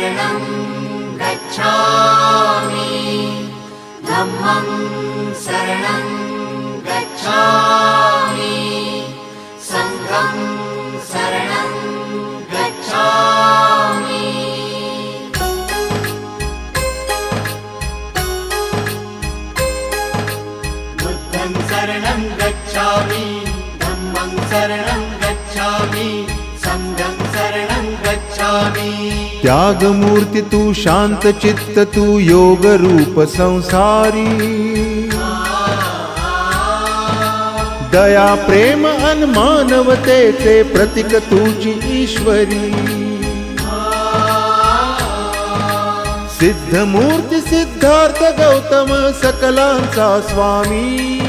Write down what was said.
शरणं गच्छामि धम्मं शरणं गच्छामि संघं शरणं गच्छामि बुद्धं शरणं गच्छामि धम्मं शरणं गच्छामि संघं शरणं गच्छामि। त्याग मूर्ति तू शांत चित्त तू योग रूप संसारी दया प्रेम अन मानवतेचे प्रतीक तुझी ईश्वरी सिद्ध मूर्ती सिद्धार्थ गौतम सकलांचा स्वामी